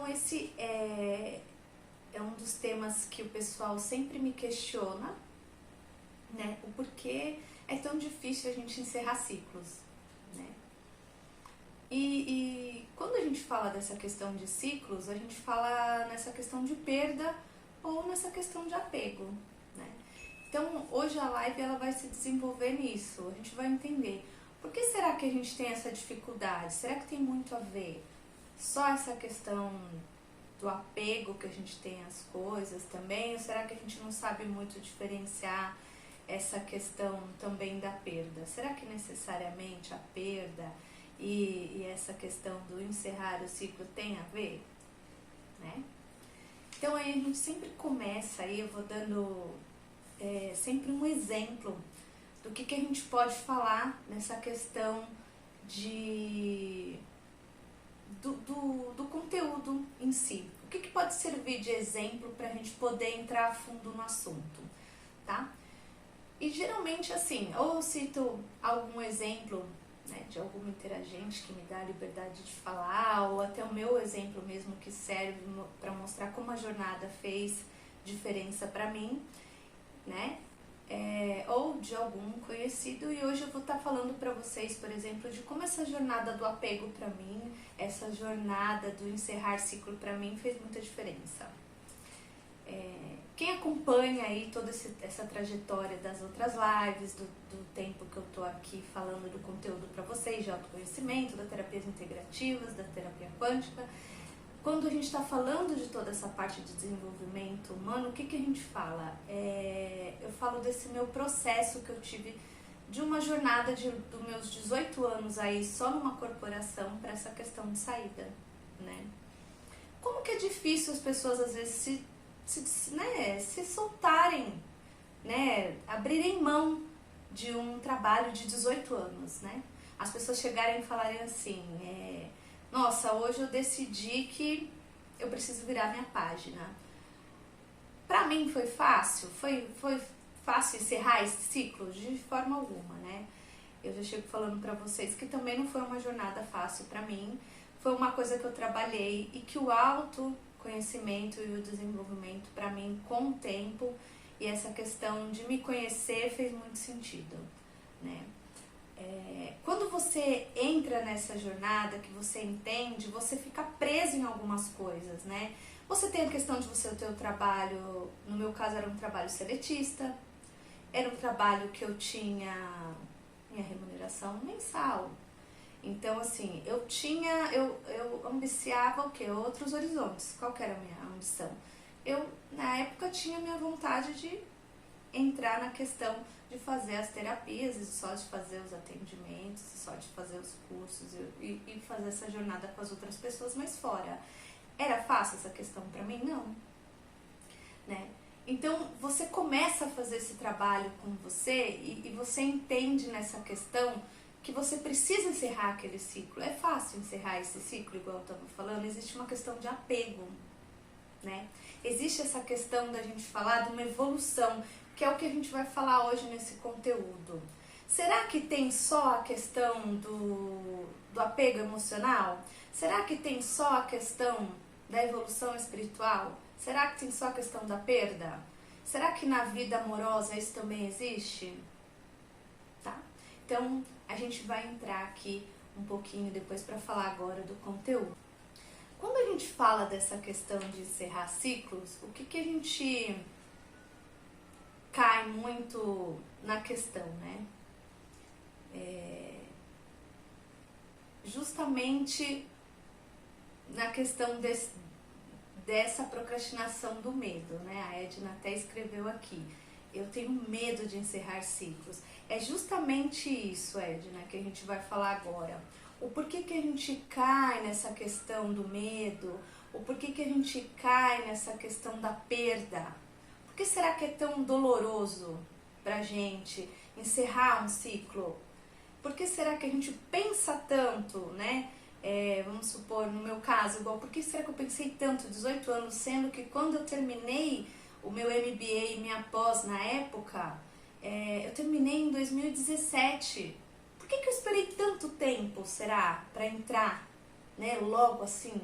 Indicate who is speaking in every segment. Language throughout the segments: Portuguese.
Speaker 1: Então esse é um dos temas que o pessoal sempre me questiona, né? O porquê é tão difícil a gente encerrar ciclos, né? E quando a gente fala dessa questão de ciclos, a gente fala nessa questão de perda ou nessa questão de apego, né? Então hoje a live ela vai se desenvolver nisso, a gente vai entender por que será que a gente tem essa dificuldade, será que tem muito a ver só essa questão do apego que a gente tem às coisas também, ou será que a gente não sabe muito diferenciar essa questão também da perda? Será que necessariamente a perda e essa questão do encerrar o ciclo tem a ver, né? Então aí a gente sempre começa, aí eu vou dando sempre um exemplo do que a gente pode falar nessa questão do conteúdo em si. O que pode servir de exemplo para a gente poder entrar a fundo no assunto, tá? E geralmente assim, ou eu cito algum exemplo, né, de alguma interagente que me dá a liberdade de falar, ou até o meu exemplo mesmo que serve para mostrar como a jornada fez diferença para mim, né? Ou de algum conhecido, e hoje eu vou estar falando para vocês, por exemplo, de como essa jornada do apego para mim, essa jornada do encerrar ciclo para mim fez muita diferença. Quem acompanha aí toda essa trajetória das outras lives, do tempo que eu tô aqui falando do conteúdo para vocês, de autoconhecimento, das terapias integrativas, da terapia quântica, quando a gente está falando de toda essa parte de desenvolvimento humano, o que a gente fala? Eu falo desse meu processo que eu tive de uma jornada dos meus 18 anos aí só numa corporação para essa questão de saída, né? Como que é difícil as pessoas às vezes se soltarem, né? Abrirem mão de um trabalho de 18 anos, né? As pessoas chegarem e falarem assim, nossa, hoje eu decidi que eu preciso virar minha página. Pra mim foi fácil? Foi fácil encerrar esse ciclo? De forma alguma, né? Eu já chego falando pra vocês que também não foi uma jornada fácil pra mim. Foi uma coisa que eu trabalhei e que o autoconhecimento e o desenvolvimento pra mim com o tempo e essa questão de me conhecer fez muito sentido, né? Quando você entra nessa jornada, que você entende, você fica preso em algumas coisas, né? Você tem a questão de você ter o trabalho, no meu caso era um trabalho seletista, era um trabalho que eu tinha minha remuneração mensal. Então, assim, eu ambiciava o quê? Outros horizontes. Qual que era a minha ambição? Eu, na época, tinha minha vontade de entrar na questão de fazer as terapias, e só de fazer os atendimentos, só de fazer os cursos e fazer essa jornada com as outras pessoas, mas fora. Era fácil essa questão para mim? Não. Né? Então, você começa a fazer esse trabalho com você e você entende nessa questão que você precisa encerrar aquele ciclo. É fácil encerrar esse ciclo, igual eu estava falando, existe uma questão de apego, né? Existe essa questão da gente falar de uma evolução, que é o que a gente vai falar hoje nesse conteúdo. Será que tem só a questão do apego emocional? Será que tem só a questão da evolução espiritual? Será que tem só a questão da perda? Será que na vida amorosa isso também existe? Tá? Então, a gente vai entrar aqui um pouquinho depois para falar agora do conteúdo. Quando a gente fala dessa questão de encerrar ciclos, o que a gente cai muito na questão, né? Justamente na questão dessa procrastinação do medo, né? A Edna até escreveu aqui, eu tenho medo de encerrar ciclos. É justamente isso, Edna, que a gente vai falar agora. O porquê que a gente cai nessa questão do medo, o porquê que a gente cai nessa questão da perda. Por que será que é tão doloroso pra gente encerrar um ciclo? Por que será que a gente pensa tanto, né? Vamos supor, no meu caso, igual, por que será que eu pensei tanto, 18 anos, sendo que quando eu terminei o meu MBA e minha pós na época, eu terminei em 2017. Por que eu esperei tanto tempo, será, para entrar, né, logo assim,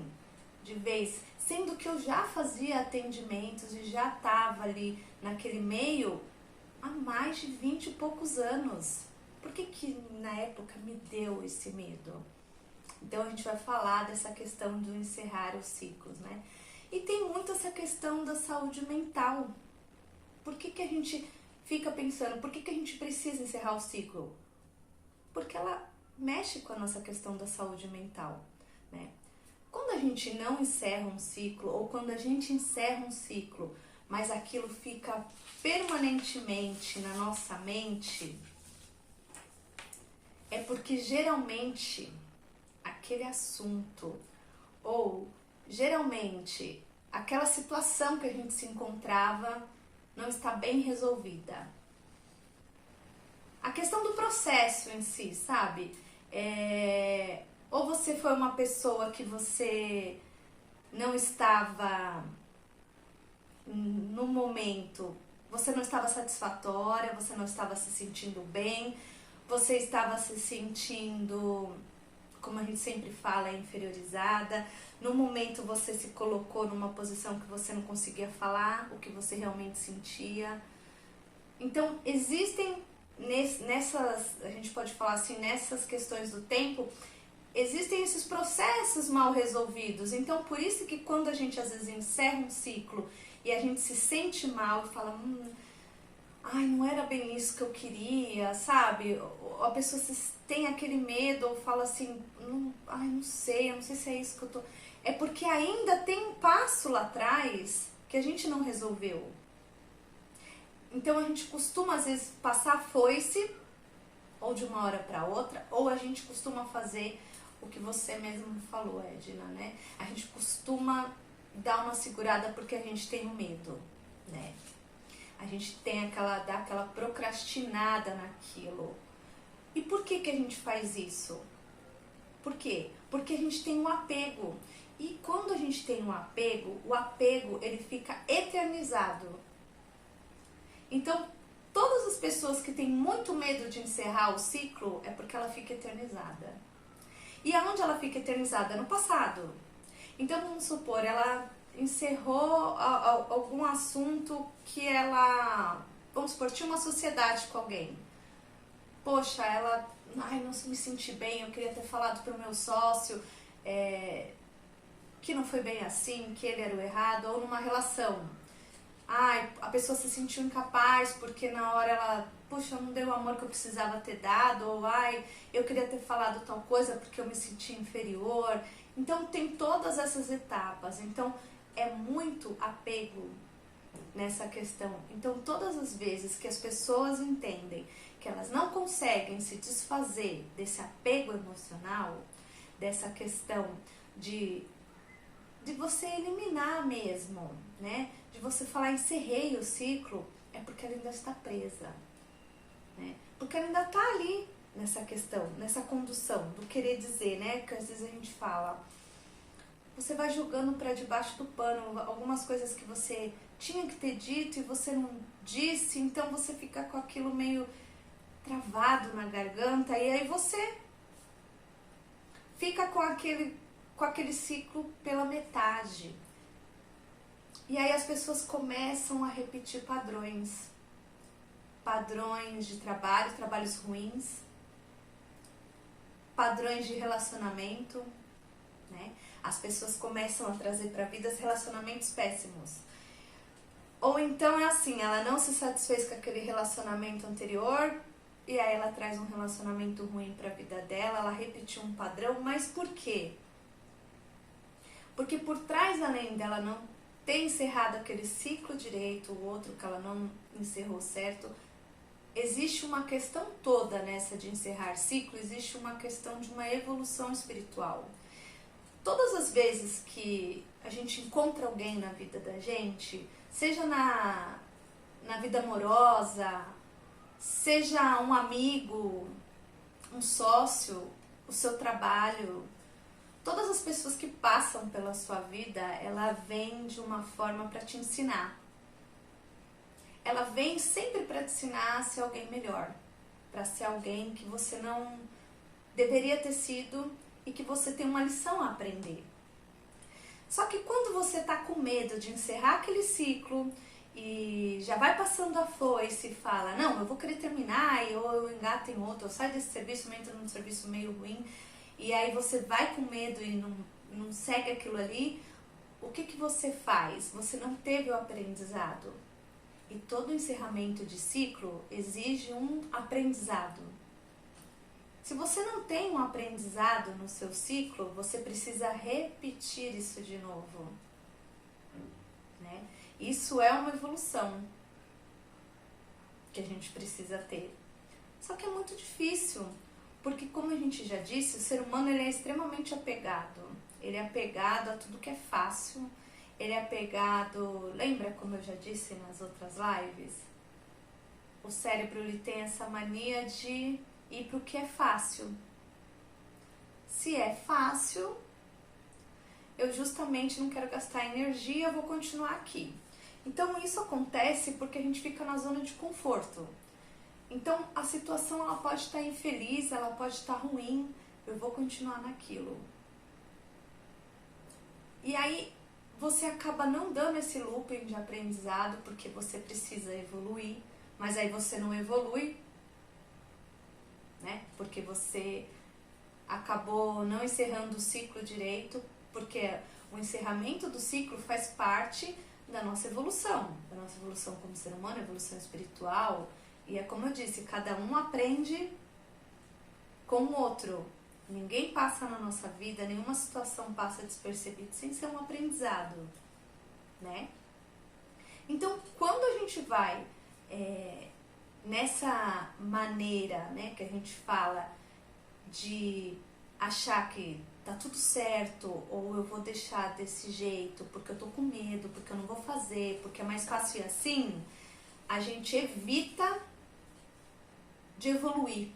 Speaker 1: de vez? sendo que eu já fazia atendimentos e já estava ali naquele meio há mais de 20 e poucos anos. Por que na época me deu esse medo? Então a gente vai falar dessa questão do encerrar os ciclos, né? E tem muito essa questão da saúde mental. Por que a gente fica pensando, por que a gente precisa encerrar o ciclo? Porque ela mexe com a nossa questão da saúde mental, né? Quando a gente não encerra um ciclo, ou quando a gente encerra um ciclo, mas aquilo fica permanentemente na nossa mente, é porque geralmente aquele assunto, ou geralmente aquela situação que a gente se encontrava não está bem resolvida. A questão do processo em si, sabe? Ou você foi uma pessoa que você não estava no momento, você não estava satisfatória, você não estava se sentindo bem, você estava se sentindo, como a gente sempre fala, inferiorizada. No momento você se colocou numa posição que você não conseguia falar o que você realmente sentia. Então existem nessas, a gente pode falar assim, nessas questões do tempo, existem esses processos mal resolvidos. Então por isso que quando a gente às vezes encerra um ciclo e a gente se sente mal e fala, ai, não era bem isso que eu queria, sabe? A pessoa tem aquele medo ou fala assim, ai, não sei se é isso que eu tô... É porque ainda tem um passo lá atrás que a gente não resolveu. Então a gente costuma às vezes passar a foice, ou de uma hora para outra, ou a gente costuma fazer o que você mesmo falou, Edna, né? A gente costuma dar uma segurada porque a gente tem medo, né? A gente tem dá aquela procrastinada naquilo. E por que a gente faz isso? Por quê? Porque a gente tem um apego. E quando a gente tem um apego, o apego ele fica eternizado. Então, todas as pessoas que têm muito medo de encerrar o ciclo é porque ela fica eternizada. E aonde ela fica eternizada? No passado. Então, vamos supor, ela encerrou algum assunto que ela, vamos supor, tinha uma sociedade com alguém. Poxa, ela, ai, não me senti bem, eu queria ter falado pro meu sócio que não foi bem assim, que ele era o errado, ou numa relação. Ai, a pessoa se sentiu incapaz porque na hora ela, puxa, não deu o amor que eu precisava ter dado, ou ai, eu queria ter falado tal coisa porque eu me senti inferior. Então tem todas essas etapas, então é muito apego nessa questão. Então todas as vezes que as pessoas entendem que elas não conseguem se desfazer desse apego emocional, dessa questão de você eliminar mesmo, né? De você falar encerrei o ciclo, é porque ela ainda está presa, né? Porque ela ainda está ali nessa questão, nessa condução do querer dizer, né? Que às vezes a gente fala, você vai jogando para debaixo do pano algumas coisas que você tinha que ter dito e você não disse, então você fica com aquilo meio travado na garganta e aí você fica com aquele ciclo pela metade. E aí as pessoas começam a repetir padrões de trabalho, trabalhos ruins, padrões de relacionamento, né? As pessoas começam a trazer para a vida relacionamentos péssimos. Ou então é assim, ela não se satisfez com aquele relacionamento anterior e aí ela traz um relacionamento ruim para a vida dela, ela repetiu um padrão, mas por quê? Porque por trás, além dela não ter encerrado aquele ciclo direito, o outro que ela não encerrou certo, existe uma questão toda nessa de encerrar ciclo, existe uma questão de uma evolução espiritual. Todas as vezes que a gente encontra alguém na vida da gente, seja na vida amorosa, seja um amigo, um sócio, o seu trabalho, todas as pessoas que passam pela sua vida, ela vem de uma forma para te ensinar. Ela vem sempre para te ensinar a ser alguém melhor, para ser alguém que você não deveria ter sido e que você tem uma lição a aprender. Só que quando você tá com medo de encerrar aquele ciclo e já vai passando a foice e fala, não, eu vou querer terminar, ou eu engato em outro, eu saio desse serviço, eu entro num serviço meio ruim, e aí você vai com medo e não segue aquilo ali, o que você faz? Você não teve o aprendizado. E todo encerramento de ciclo exige um aprendizado. Se você não tem um aprendizado no seu ciclo, você precisa repetir isso de novo, né? Isso é uma evolução que a gente precisa ter. Só que é muito difícil, porque como a gente já disse, o ser humano ele é extremamente apegado. Ele é apegado a tudo que é fácil, ele é apegado... Lembra como eu já disse nas outras lives? O cérebro ele tem essa mania de ir para o que é fácil. Se é fácil, eu justamente não quero gastar energia, eu vou continuar aqui. Então isso acontece porque a gente fica na zona de conforto. Então a situação ela pode estar infeliz, ela pode estar ruim, eu vou continuar naquilo. E aí você acaba não dando esse looping de aprendizado porque você precisa evoluir, mas aí você não evolui, né? Porque você acabou não encerrando o ciclo direito, porque o encerramento do ciclo faz parte da nossa evolução como ser humano, evolução espiritual, e é como eu disse, cada um aprende com o outro. Ninguém passa na nossa vida, nenhuma situação passa despercebida sem ser um aprendizado, né? Então, quando a gente vai nessa maneira, né, que a gente fala de achar que tá tudo certo, ou eu vou deixar desse jeito porque eu tô com medo, porque eu não vou fazer, porque é mais fácil assim, a gente evita de evoluir.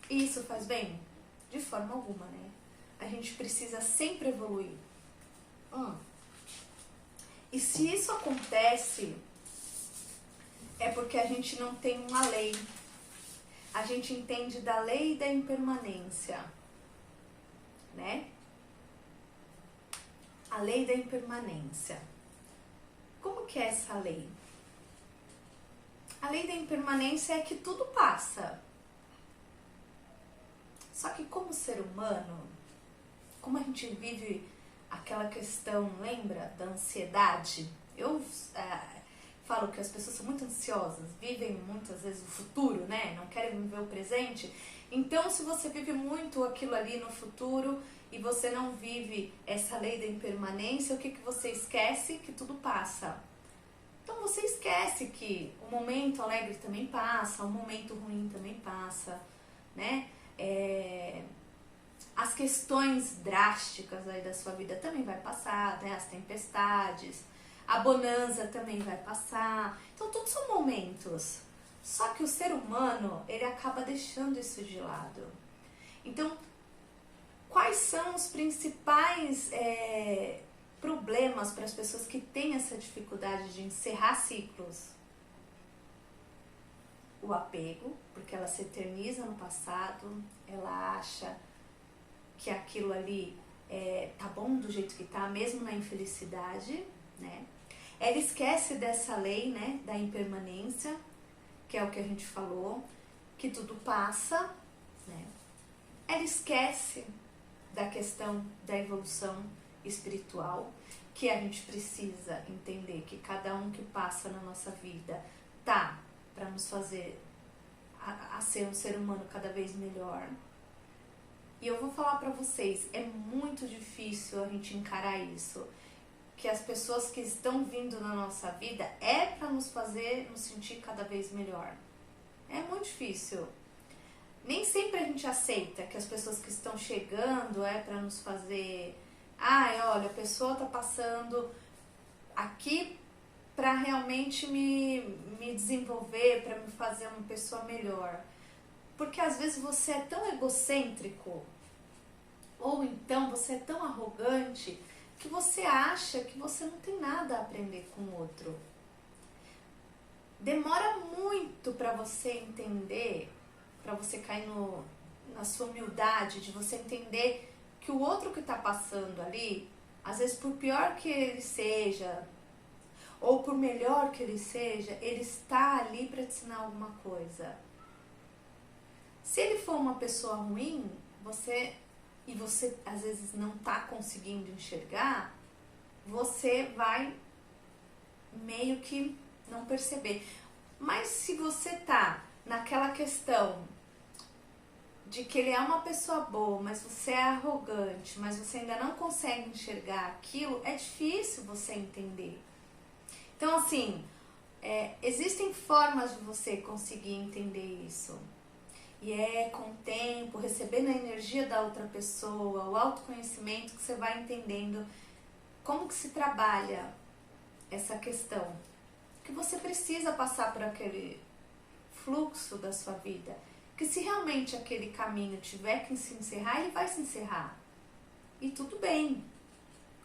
Speaker 1: E isso faz bem? De forma alguma, né? A gente precisa sempre evoluir. E se isso acontece, é porque a gente não tem uma lei. A gente entende da lei da impermanência, né? A lei da impermanência. Como que é essa lei? A lei da impermanência é que tudo passa. Só que como ser humano, como a gente vive aquela questão, lembra, da ansiedade? Eu falo que as pessoas são muito ansiosas, vivem muitas vezes o futuro, né? Não querem viver o presente. Então, se você vive muito aquilo ali no futuro e você não vive essa lei da impermanência, o que você esquece? Que tudo passa. Então, você esquece que o momento alegre também passa, o momento ruim também passa, né? As questões drásticas aí da sua vida também vai passar, né? As tempestades, a bonança também vai passar. Então, todos são momentos. Só que o ser humano, ele acaba deixando isso de lado. Então, quais são os principais problemas para as pessoas que têm essa dificuldade de encerrar ciclos? O apego, porque ela se eterniza no passado, ela acha que aquilo ali tá bom do jeito que tá, mesmo na infelicidade, né? Ela esquece dessa lei, né, da impermanência, que é o que a gente falou, que tudo passa, né? Ela esquece da questão da evolução espiritual, que a gente precisa entender que cada um que passa na nossa vida tá para nos fazer a ser um ser humano cada vez melhor. E eu vou falar para vocês, é muito difícil a gente encarar isso, que as pessoas que estão vindo na nossa vida é para nos fazer nos sentir cada vez melhor. É muito difícil. Nem sempre a gente aceita que as pessoas que estão chegando é para nos fazer... olha, a pessoa tá passando aqui para realmente me desenvolver, para me fazer uma pessoa melhor. Porque às vezes você é tão egocêntrico, ou então você é tão arrogante, que você acha que você não tem nada a aprender com o outro. Demora muito para você entender, para você cair na sua humildade, de você entender que o outro que está passando ali Às vezes, por pior que ele seja, ou por melhor que ele seja, ele está ali para te ensinar alguma coisa. Se ele for uma pessoa ruim, você às vezes não está conseguindo enxergar, você vai meio que não perceber. Mas se você tá naquela questão de que ele é uma pessoa boa, mas você é arrogante, mas você ainda não consegue enxergar aquilo, é difícil você entender. Então, assim, existem formas de você conseguir entender isso. E é com o tempo, recebendo a energia da outra pessoa, o autoconhecimento, que você vai entendendo como que se trabalha essa questão. Que você precisa passar por aquele fluxo da sua vida. Que se realmente aquele caminho tiver que se encerrar, ele vai se encerrar. E tudo bem.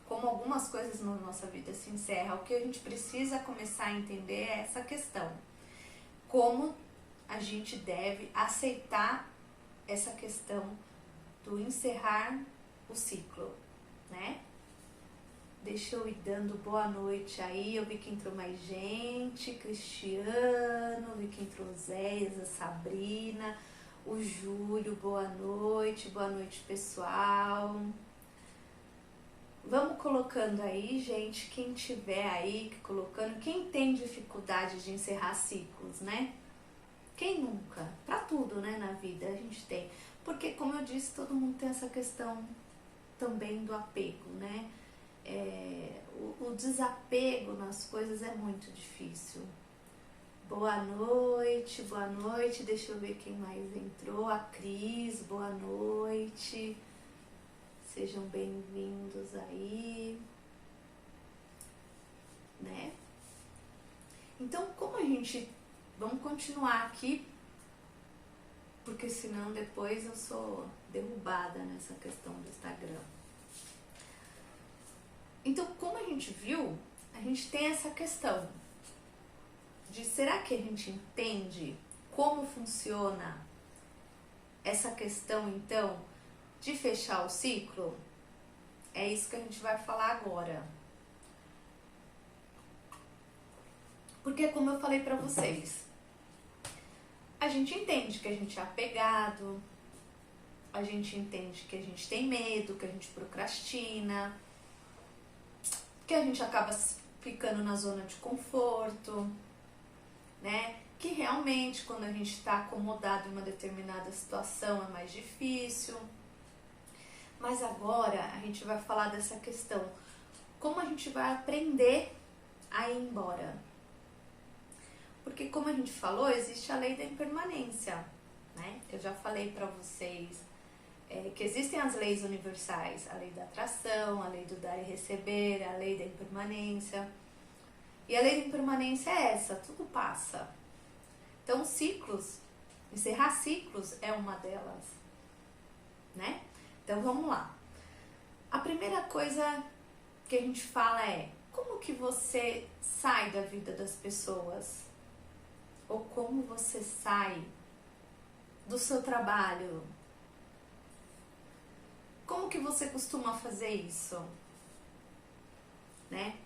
Speaker 1: Como algumas coisas na nossa vida se encerram, o que a gente precisa começar a entender é essa questão. Como a gente deve aceitar essa questão do encerrar o ciclo, né? Deixa eu ir dando boa noite aí, eu vi que entrou mais gente, Cristiano, vi que entrou Zéias, a Sabrina, o Júlio, boa noite pessoal. Vamos colocando aí, gente, quem tiver aí, colocando, quem tem dificuldade de encerrar ciclos, né? Quem nunca? Pra tudo, né, na vida a gente tem. Porque, como eu disse, todo mundo tem essa questão também do apego, né? O desapego nas coisas é muito difícil. Boa noite, deixa eu ver quem mais entrou. A Cris, boa noite. Sejam bem-vindos aí, né? Então, como a gente... Vamos continuar aqui, porque senão depois eu sou derrubada nessa questão do Instagram. Então, como a gente viu, a gente tem essa questão de será que a gente entende como funciona essa questão, então, de fechar o ciclo? É isso que a gente vai falar agora. Porque, como eu falei pra vocês, a gente entende que a gente é apegado, a gente entende que a gente tem medo, que a gente procrastina, que a gente acaba ficando na zona de conforto, né? Que realmente quando a gente está acomodado em uma determinada situação é mais difícil. Mas agora a gente vai falar dessa questão, como a gente vai aprender a ir embora. Porque, como a gente falou, existe a lei da impermanência, né? Eu já falei para vocês que existem as leis universais, a lei da atração, a lei do dar e receber, a lei da impermanência. E a lei da impermanência é essa, tudo passa. Então, ciclos, encerrar ciclos é uma delas, né? Então, vamos lá. A primeira coisa que a gente fala é, como que você sai da vida das pessoas? Ou como você sai do seu trabalho? Como que você costuma fazer isso? Né?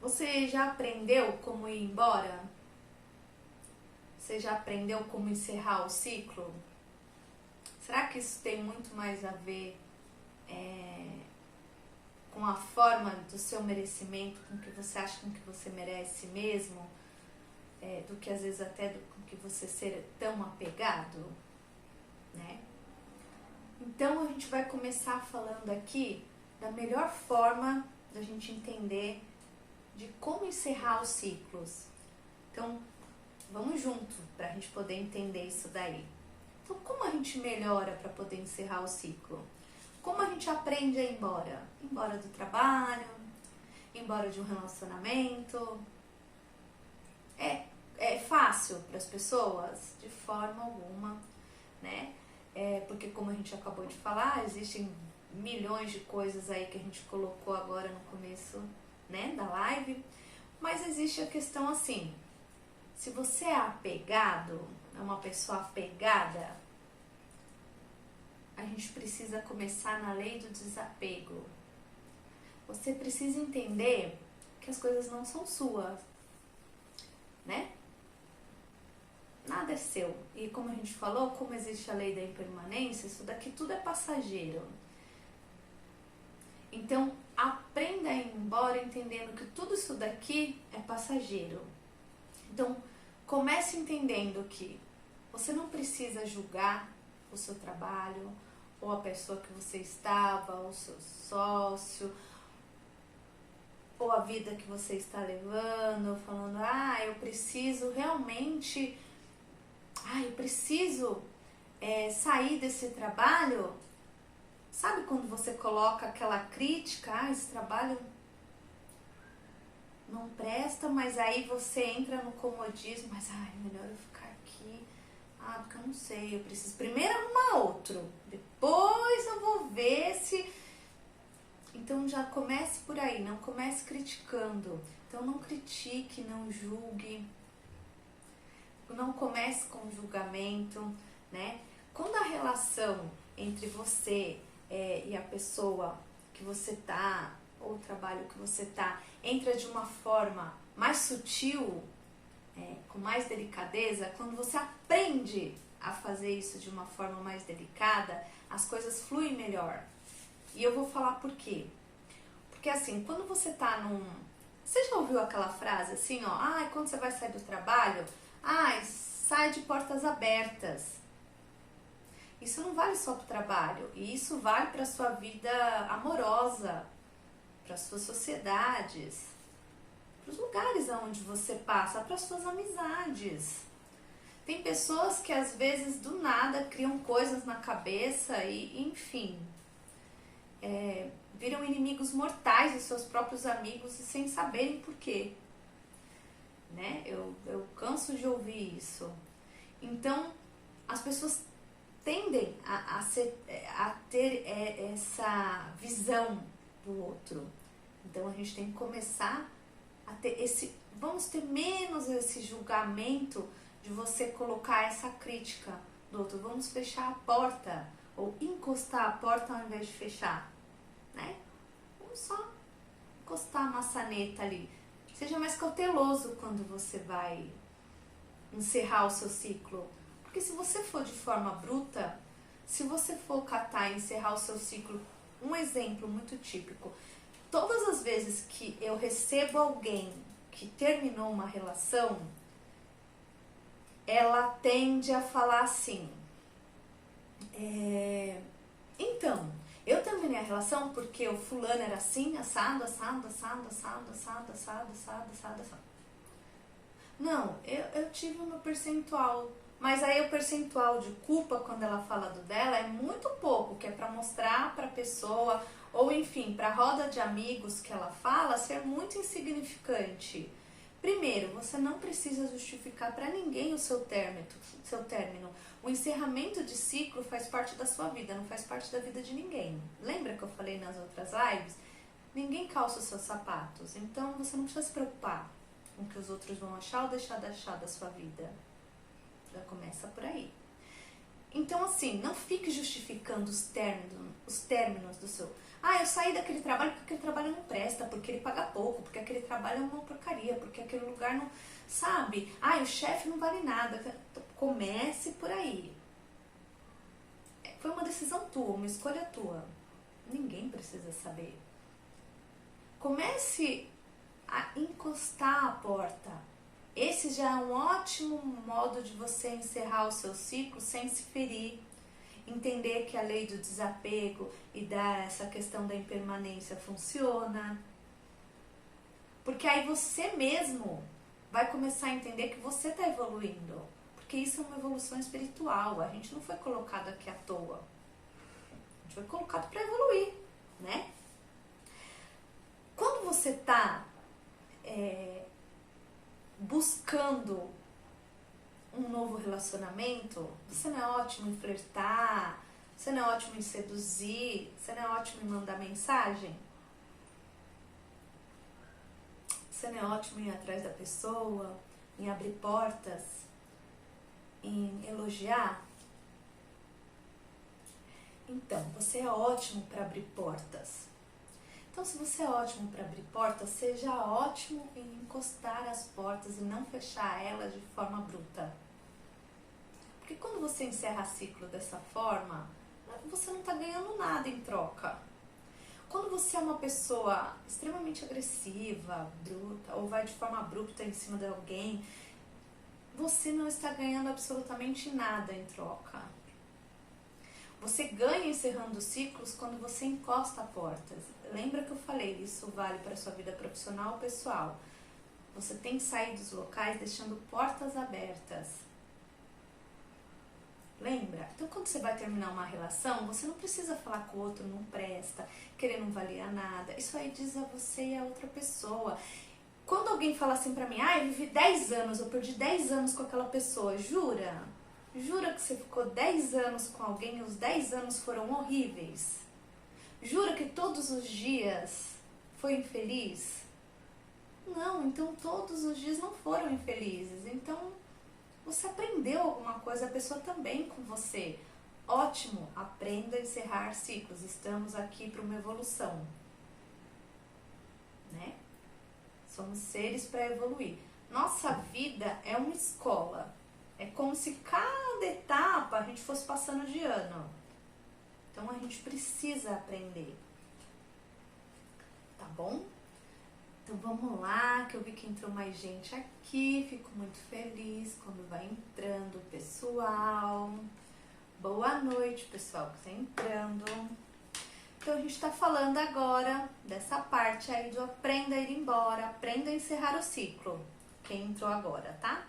Speaker 1: Você já aprendeu como ir embora? Você já aprendeu como encerrar o ciclo? Será que isso tem muito mais a ver com a forma do seu merecimento, com o que você acha, com o que você merece mesmo? Do que às vezes até com que você ser tão apegado, né? Então a gente vai começar falando aqui da melhor forma da gente entender de como encerrar os ciclos. Então vamos junto para a gente poder entender isso daí. Então, como a gente melhora para poder encerrar o ciclo? Como a gente aprende a ir embora? Ir embora do trabalho, ir embora de um relacionamento. É fácil para as pessoas? De forma alguma, né? Porque, como a gente acabou de falar, existem milhões de coisas aí que a gente colocou agora no começo, né, da live. Mas existe a questão assim, se você é apegado, é uma pessoa apegada, a gente precisa começar na lei do desapego. você precisa entender que as coisas não são suas, né? Nada é seu. E como a gente falou, como existe a lei da impermanência, isso daqui tudo é passageiro. Então, aprenda a ir embora entendendo que tudo isso daqui é passageiro. Então, comece entendendo que você não precisa julgar o seu trabalho, ou a pessoa que você estava, ou o seu sócio, ou a vida que você está levando, falando, eu preciso realmente, eu preciso sair desse trabalho. Sabe quando você coloca aquela crítica, esse trabalho não presta, mas aí você entra no comodismo, mas melhor eu ficar aqui, porque eu não sei, eu preciso primeiro arrumar outro, depois eu vou ver se... Então já comece por aí, não comece criticando. Então não critique, não julgue, não comece com julgamento, né? Quando a relação entre você e a pessoa que você tá, ou o trabalho que você tá, entra de uma forma mais sutil, com mais delicadeza, quando você aprende a fazer isso de uma forma mais delicada, as coisas fluem melhor. E eu vou falar por quê. Porque assim, quando você tá Você já ouviu aquela frase assim, quando você vai sair do trabalho, sai de portas abertas. Isso não vale só para o trabalho, e isso vale para a sua vida amorosa, para as suas sociedades, para os lugares onde você passa, para as suas amizades. Tem pessoas que às vezes do nada criam coisas na cabeça e, enfim, viram inimigos mortais dos seus próprios amigos e sem saberem por quê. Né? Eu canso de ouvir isso. Então, as pessoas tendem a ter essa visão do outro. Então a gente tem que começar a ter vamos ter menos esse julgamento de você colocar essa crítica do outro. Vamos fechar a porta, ou encostar a porta ao invés de fechar, né? Vamos só encostar a maçaneta ali. Seja mais cauteloso quando você vai encerrar o seu ciclo. Porque se você for de forma bruta, se você for catar e encerrar o seu ciclo, um exemplo muito típico, todas as vezes que eu recebo alguém que terminou uma relação, ela tende a falar assim, então, eu terminei a relação porque o fulano era assim, assado. Não, eu tive o meu percentual. Mas aí o percentual de culpa, quando ela fala do dela, é muito pouco, que é para mostrar para a pessoa, ou enfim, para a roda de amigos que ela fala, ser muito insignificante. Primeiro, você não precisa justificar para ninguém o seu término. O encerramento de ciclo faz parte da sua vida, não faz parte da vida de ninguém. Lembra que eu falei nas outras lives? Ninguém calça os seus sapatos, então você não precisa se preocupar com o que os outros vão achar ou deixar de achar da sua vida. Já começa por aí. Então, assim, não fique justificando os términos do seu... eu saí daquele trabalho porque aquele trabalho não presta, porque ele paga pouco, porque aquele trabalho é uma porcaria, porque aquele lugar não... Sabe? O chefe não vale nada. Comece por aí. Foi uma decisão tua, uma escolha tua. Ninguém precisa saber. Comece a encostar a porta. Esse já é um ótimo modo de você encerrar o seu ciclo sem se ferir. Entender que a lei do desapego e essa questão da impermanência funciona. Porque aí você mesmo vai começar a entender que você está evoluindo. Porque isso é uma evolução espiritual. A gente não foi colocado aqui à toa. A gente foi colocado para evoluir, né? Quando você está buscando um novo relacionamento, você não é ótimo em flertar, você não é ótimo em seduzir, você não é ótimo em mandar mensagem, você não é ótimo em ir atrás da pessoa, em abrir portas, em elogiar. Então, você é ótimo para abrir portas. Então, se você é ótimo para abrir portas, seja ótimo em encostar as portas e não fechar elas de forma bruta. Porque quando você encerra ciclo dessa forma, você não está ganhando nada em troca. Quando você é uma pessoa extremamente agressiva, bruta, ou vai de forma abrupta em cima de alguém, você não está ganhando absolutamente nada em troca. Você ganha encerrando ciclos quando você encosta portas. Lembra que eu falei, isso vale para a sua vida profissional ou pessoal. Você tem que sair dos locais deixando portas abertas. Lembra? Então, quando você vai terminar uma relação, você não precisa falar que o outro não presta, que ele não valia nada. Isso aí diz a você e a outra pessoa. Quando alguém fala assim pra mim, eu vivi 10 anos, eu perdi 10 anos com aquela pessoa, jura? Jura que você ficou 10 anos com alguém e os 10 anos foram horríveis? Jura que todos os dias foi infeliz? Não, então todos os dias não foram infelizes. Então, você aprendeu alguma coisa, a pessoa também com você. Ótimo, aprenda a encerrar ciclos. Estamos aqui para uma evolução, né? Somos seres para evoluir. Nossa vida é uma escola. É como se cada etapa a gente fosse passando de ano. Então a gente precisa aprender. Tá bom? Então vamos lá, que eu vi que entrou mais gente aqui. Fico muito feliz quando vai entrando o pessoal. Boa noite, pessoal, que está entrando. Então a gente está falando agora dessa parte aí do aprenda a ir embora, aprenda a encerrar o ciclo. Quem entrou agora, tá?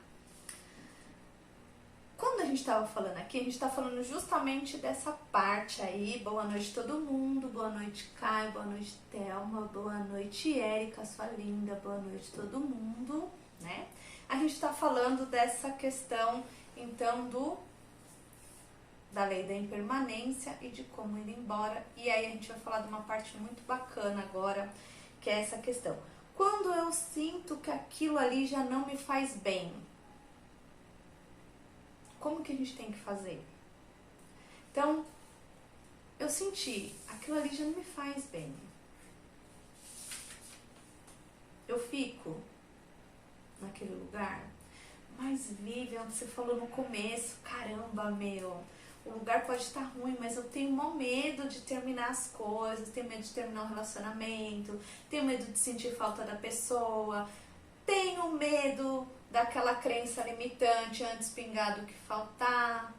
Speaker 1: Quando a gente estava falando aqui, a gente está falando justamente dessa parte aí. Boa noite todo mundo, boa noite Caio, boa noite Thelma, boa noite Érica, sua linda, boa noite todo mundo, né? A gente está falando dessa questão, então, da lei da impermanência e de como ir embora. E aí a gente vai falar de uma parte muito bacana agora, que é essa questão. Quando eu sinto que aquilo ali já não me faz bem, como que a gente tem que fazer? Então, eu senti, aquilo ali já não me faz bem. Eu fico naquele lugar, mas Vivian, você falou no começo, caramba, meu, o lugar pode estar ruim, mas eu tenho maior medo de terminar as coisas, tenho medo de terminar o relacionamento, tenho medo de sentir falta da pessoa, tenho medo daquela crença limitante antes pingar do que faltar.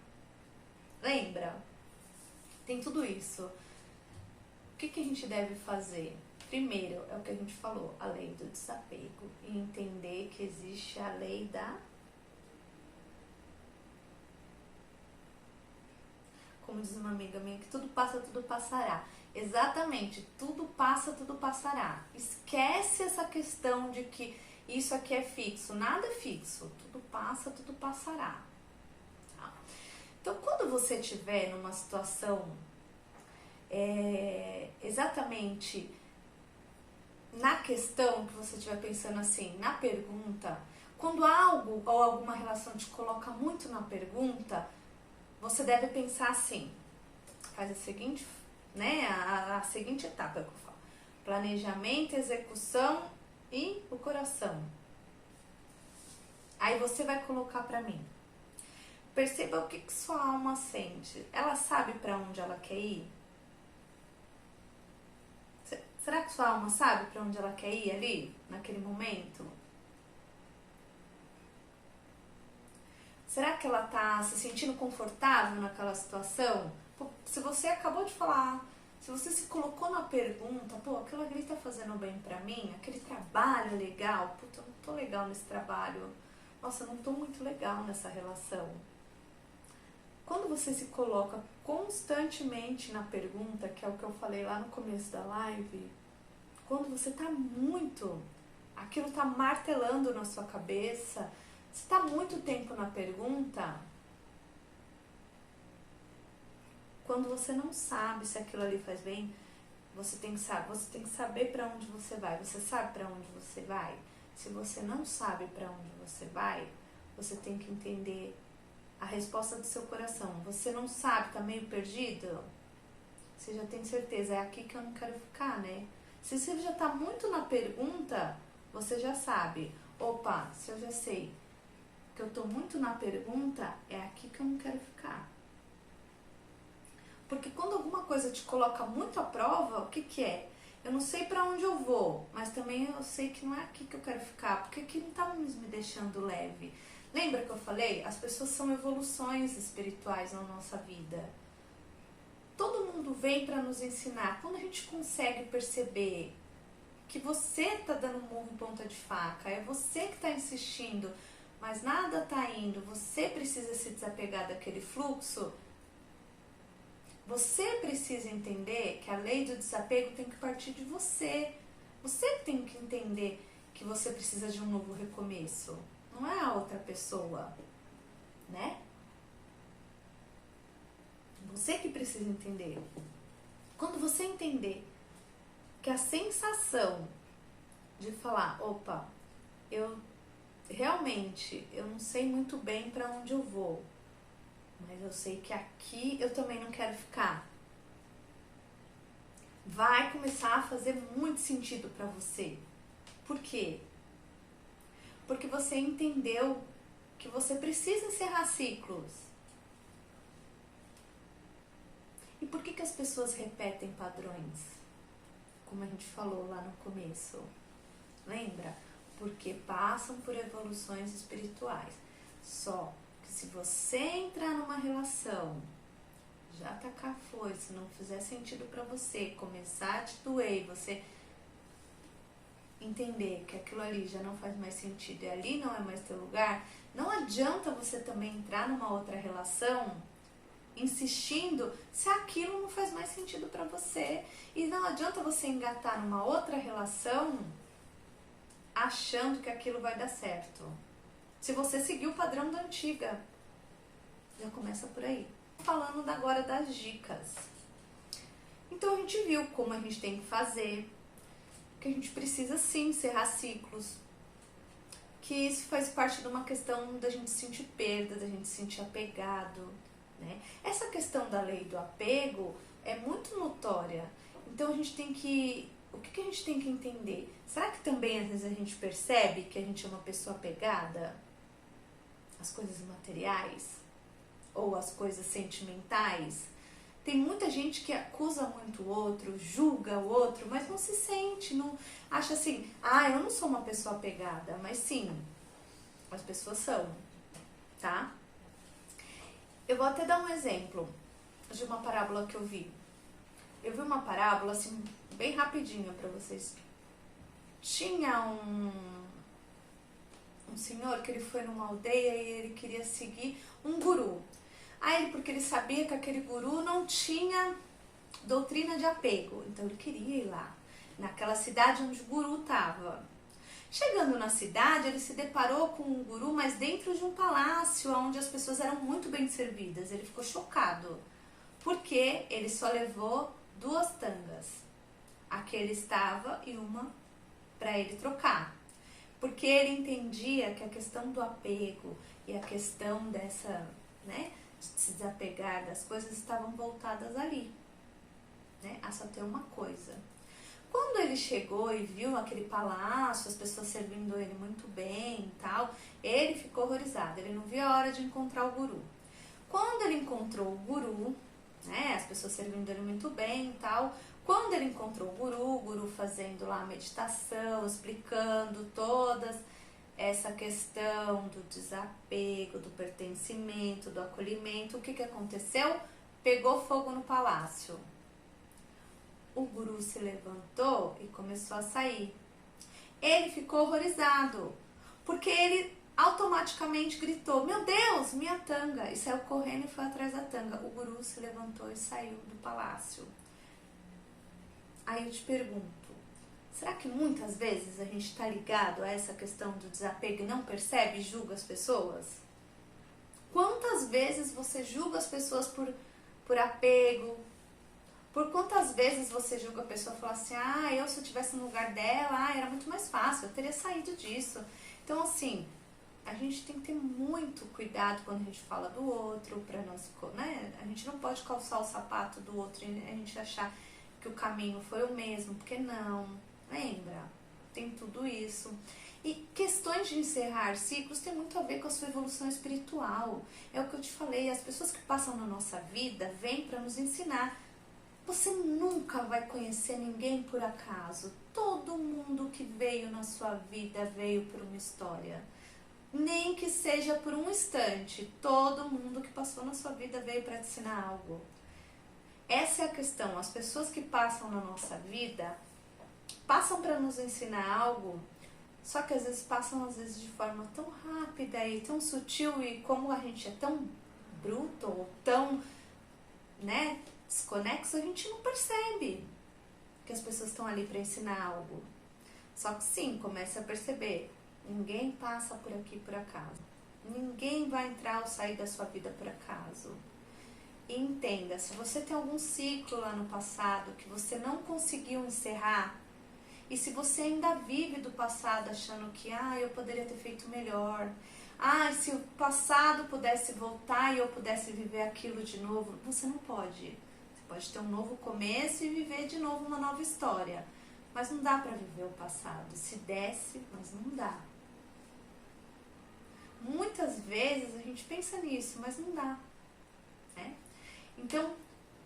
Speaker 1: Lembra? Tem tudo isso. O que a gente deve fazer? Primeiro, é o que a gente falou, a lei do desapego. E entender que existe a lei da... Como diz uma amiga minha, que tudo passa, tudo passará. Exatamente, tudo passa, tudo passará. Esquece essa questão de que isso aqui é fixo. Nada é fixo. Tudo passa, tudo passará. Tá? Então, quando você estiver numa situação exatamente na questão que você estiver pensando assim, na pergunta, quando algo ou alguma relação te coloca muito na pergunta, você deve pensar assim, faz a seguinte, né, a seguinte etapa que eu falo. Planejamento, execução e o coração. Aí você vai colocar pra mim. Perceba o que sua alma sente. Ela sabe pra onde ela quer ir? Será que sua alma sabe pra onde ela quer ir ali, naquele momento? Será que ela tá se sentindo confortável naquela situação? Pô, se você acabou de falar, se você se colocou na pergunta, pô, aquilo ali tá fazendo bem pra mim, aquele trabalho legal, puta, eu não tô legal nesse trabalho, nossa, eu não tô muito legal nessa relação. Quando você se coloca constantemente na pergunta, que é o que eu falei lá no começo da live, quando você tá muito, aquilo tá martelando na sua cabeça, você tá muito tempo na pergunta, quando você não sabe se aquilo ali faz bem, você tem que saber para onde você vai. Você sabe para onde você vai? Se você não sabe para onde você vai, você tem que entender a resposta do seu coração. Você não sabe, tá meio perdido? Você já tem certeza, é aqui que eu não quero ficar, né? Se você já está muito na pergunta, você já sabe, opa, se eu já sei que eu estou muito na pergunta, é aqui que eu não quero ficar. Porque quando alguma coisa te coloca muito à prova, o que que é? Eu não sei para onde eu vou, mas também eu sei que não é aqui que eu quero ficar, porque aqui não está me deixando leve. Lembra que eu falei? As pessoas são evoluções espirituais na nossa vida. Todo mundo vem para nos ensinar. Quando a gente consegue perceber que você está dando um murro em ponta de faca, é você que está insistindo, mas nada está indo, você precisa se desapegar daquele fluxo. Você precisa entender que a lei do desapego tem que partir de você. Você tem que entender que você precisa de um novo recomeço. Não é a outra pessoa, né? Você que precisa entender. Quando você entender que a sensação de falar, opa, eu realmente, eu não sei muito bem para onde eu vou, mas eu sei que aqui eu também não quero ficar. Vai começar a fazer muito sentido para você. Por quê? Porque você entendeu que você precisa encerrar ciclos. E por que as pessoas repetem padrões? Como a gente falou lá no começo. Lembra? Porque passam por evoluções espirituais. Só que se você entrar numa relação, já tacar foi, se não fizer sentido para você, começar a te doer, você entender que aquilo ali já não faz mais sentido e ali não é mais teu lugar, não adianta você também entrar numa outra relação insistindo se aquilo não faz mais sentido para você. E não adianta você engatar numa outra relação achando que aquilo vai dar certo. Se você seguir o padrão da antiga, já começa por aí. Falando agora das dicas. Então a gente viu como a gente tem que fazer, que a gente precisa sim encerrar ciclos, que isso faz parte de uma questão da gente sentir perda, da gente sentir apegado, né? Essa questão da lei do apego é muito notória. Então a gente tem que... O que a gente tem que entender? Será que também às vezes a gente percebe que a gente é uma pessoa apegada às coisas materiais? Ou às coisas sentimentais? Tem muita gente que acusa muito o outro, julga o outro, mas não se sente, não acha assim, eu não sou uma pessoa apegada, mas sim, as pessoas são, tá? Eu vou até dar um exemplo de uma parábola que eu vi. Eu vi uma parábola, assim, bem rapidinho para vocês. Tinha um senhor que ele foi numa aldeia e ele queria seguir um guru. Aí, porque ele sabia que aquele guru não tinha doutrina de apego, então ele queria ir lá, naquela cidade onde o guru estava. Chegando na cidade, ele se deparou com um guru, mas dentro de um palácio, onde as pessoas eram muito bem servidas. Ele ficou chocado, porque ele só levou 2 tangas. A que ele estava e uma para ele trocar. Porque ele entendia que a questão do apego e a questão dessa, né, de se desapegar das coisas estavam voltadas ali, né, a só ter uma coisa. Quando ele chegou e viu aquele palácio, as pessoas servindo ele muito bem e tal, ele ficou horrorizado, ele não viu a hora de encontrar o guru. Quando ele encontrou o guru, né, as pessoas servindo ele muito bem e tal, quando ele encontrou o guru fazendo lá a meditação, explicando todas essa questão do desapego, do pertencimento, do acolhimento, o que que aconteceu? Pegou fogo no palácio. O guru se levantou e começou a sair. Ele ficou horrorizado, porque ele automaticamente gritou, meu Deus, minha tanga, e saiu correndo e foi atrás da tanga. O guru se levantou e saiu do palácio. Aí eu te pergunto, será que muitas vezes a gente está ligado a essa questão do desapego e não percebe e julga as pessoas? Quantas vezes você julga as pessoas por apego? Por quantas vezes você julga a pessoa e fala assim, eu se eu estivesse no lugar dela, era muito mais fácil, eu teria saído disso. Então assim, a gente tem que ter muito cuidado quando a gente fala do outro, para não se, né? A gente não pode calçar o sapato do outro e a gente achar porque o caminho foi o mesmo, porque não. Lembra? Tem tudo isso. E questões de encerrar ciclos tem muito a ver com a sua evolução espiritual. É o que eu te falei, as pessoas que passam na nossa vida vêm para nos ensinar. Você nunca vai conhecer ninguém por acaso. Todo mundo que veio na sua vida veio por uma história. Nem que seja por um instante, todo mundo que passou na sua vida veio para te ensinar algo. Essa é a questão. As pessoas que passam na nossa vida passam para nos ensinar algo, só que às vezes passam de forma tão rápida e tão sutil, e como a gente é tão bruto ou tão, desconexo, a gente não percebe que as pessoas estão ali para ensinar algo. Só que sim, comece a perceber. Ninguém passa por aqui por acaso. Ninguém vai entrar ou sair da sua vida por acaso. E entenda, se você tem algum ciclo lá no passado que você não conseguiu encerrar, e se você ainda vive do passado achando que eu poderia ter feito melhor, se o passado pudesse voltar e eu pudesse viver aquilo de novo, você não pode. Você pode ter um novo começo e viver de novo uma nova história. Mas não dá para viver o passado. Se desse, mas não dá. Muitas vezes a gente pensa nisso, mas não dá. Né? Então,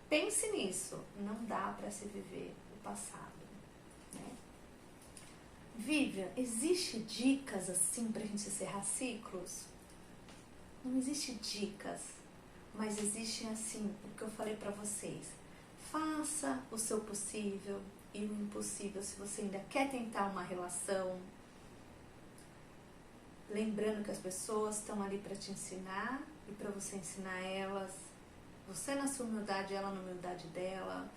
Speaker 1: pense nisso. Não dá para se viver o passado. Né? Vivian, existe dicas assim para a gente encerrar ciclos? Não existe dicas, mas existem assim, o que eu falei para vocês. Faça o seu possível e o impossível se você ainda quer tentar uma relação. Lembrando que as pessoas estão ali para te ensinar e para você ensinar elas. Você na sua humildade, ela na humildade dela.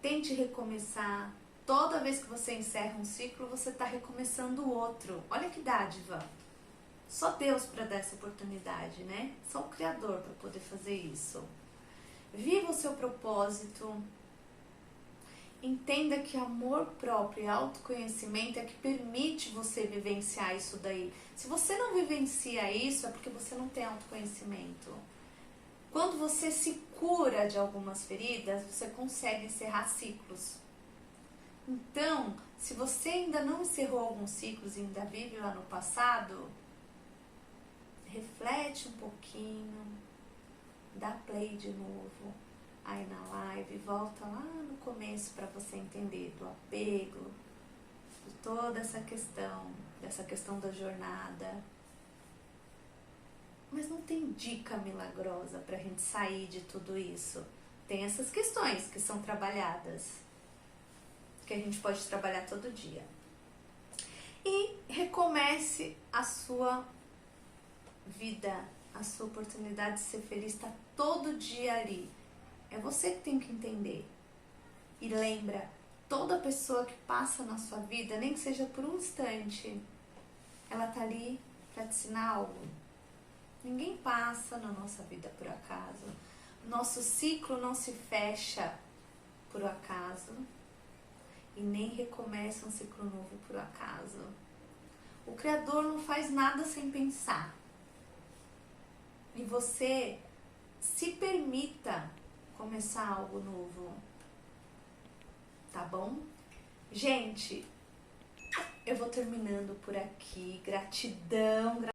Speaker 1: Tente recomeçar. Toda vez que você encerra um ciclo, você está recomeçando outro. Olha que dádiva. Só Deus para dar essa oportunidade, né? Só o Criador para poder fazer isso. Viva o seu propósito. Entenda que amor próprio e autoconhecimento é que permite você vivenciar isso daí. Se você não vivencia isso, é porque você não tem autoconhecimento. Quando você se cura de algumas feridas, você consegue encerrar ciclos. Então, se você ainda não encerrou alguns ciclos e ainda vive lá no passado, reflete um pouquinho, dá play de novo aí na live, volta lá no começo para você entender do apego, de toda essa questão, dessa questão da jornada. Mas não tem dica milagrosa para a gente sair de tudo isso. Tem essas questões que são trabalhadas, que a gente pode trabalhar todo dia. E recomece a sua vida, a sua oportunidade de ser feliz está todo dia ali. É você que tem que entender. E lembra, toda pessoa que passa na sua vida, nem que seja por um instante, ela tá ali para te ensinar algo. Ninguém passa na nossa vida por acaso. Nosso ciclo não se fecha por acaso e nem recomeça um ciclo novo por acaso. O Criador não faz nada sem pensar. E você se permita começar algo novo. Tá bom? Gente, eu vou terminando por aqui. Gratidão.